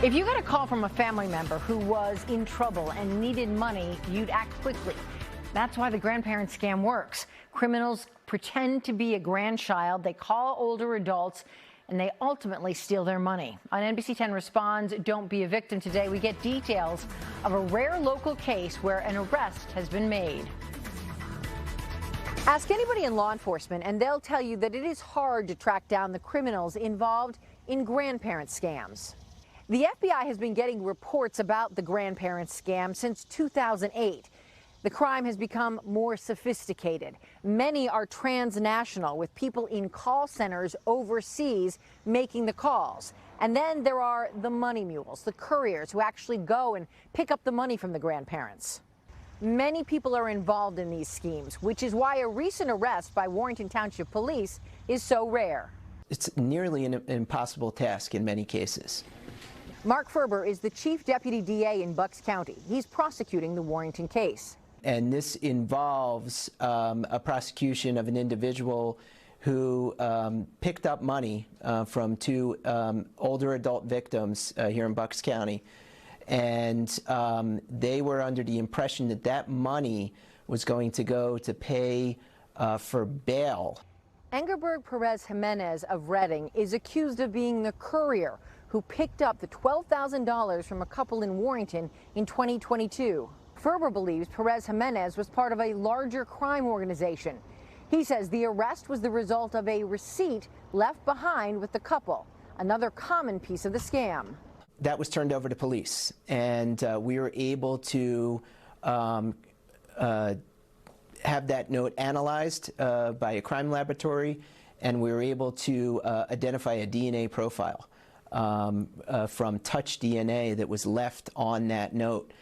If you got a call from a family member who was in trouble and needed money, you'd act quickly. That's why the grandparent scam works. Criminals pretend to be a grandchild, they call older adults, and they ultimately steal their money. On NBC10 Responds, Don't Be a Victim today, we get details of a rare local case where an arrest has been made. Ask anybody in law enforcement and they'll tell you that it is hard to track down the criminals involved in grandparent scams. The FBI has been getting reports about the grandparent scam since 2008. The crime has become more sophisticated. Many are transnational, with people in call centers overseas making the calls. And then there are the money mules, the couriers who actually go and pick up the money from the grandparents. Many people are involved in these schemes, which is why a recent arrest by Warrenton Township Police is so rare. It's nearly an impossible task in many cases. Mark Ferber is the chief deputy DA in Bucks County. He's prosecuting the Warrenton case. And this involves a prosecution of an individual who picked up money from two older adult victims here in Bucks County. And they were under the impression that that money was going to go to pay for bail. Engelberg Perez Jimenez of Redding is accused of being the courier who picked up the $12,000 from a couple in Warrenton in 2022. Ferber believes Perez Jimenez was part of a larger crime organization. He says the arrest was the result of a receipt left behind with the couple, another common piece of the scam. That was turned over to police, and we were able to have that note analyzed by a crime laboratory, and we were able to identify a DNA profile from touch DNA that was left on that note.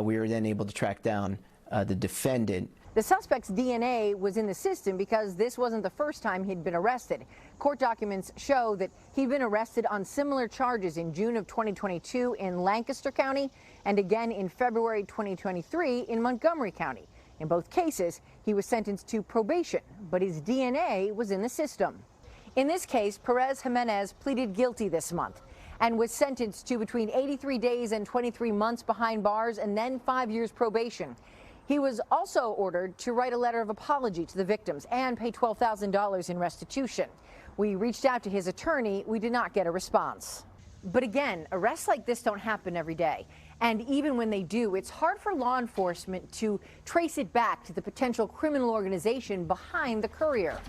We were then able to track down the defendant. The suspect's DNA was in the system because this wasn't the first time he'd been arrested. Court documents show that he'd been arrested on similar charges in June of 2022 in Lancaster County and again in February 2023 in Montgomery County. In both cases, he was sentenced to probation, but his DNA was in the system. In this case, Perez Jimenez pleaded guilty this month and was sentenced to between 83 days and 23 months behind bars and then 5 years probation. He was also ordered to write a letter of apology to the victims and pay $12,000 in restitution. We reached out to his attorney. We did not get a response. But again, arrests like this don't happen every day. And even when they do, it's hard for law enforcement to trace it back to the potential criminal organization behind the courier.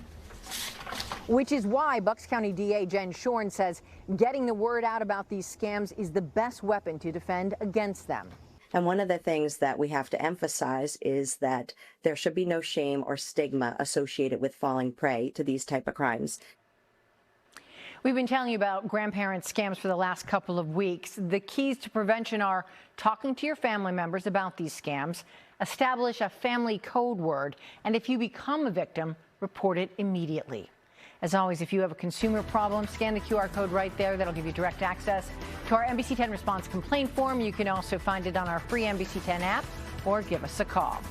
Which is why Bucks County DA Jen Shorn says getting the word out about these scams is the best weapon to defend against them. And one of the things that we have to emphasize is that there should be no shame or stigma associated with falling prey to these type of crimes. We've been telling you about grandparent scams for the last couple of weeks. The keys to prevention are talking to your family members about these scams, establish a family code word, and if you become a victim, report it immediately. As always, if you have a consumer problem, scan the QR code right there. That'll give you direct access to our NBC10 Response complaint form. You can also find it on our free NBC10 app or give us a call.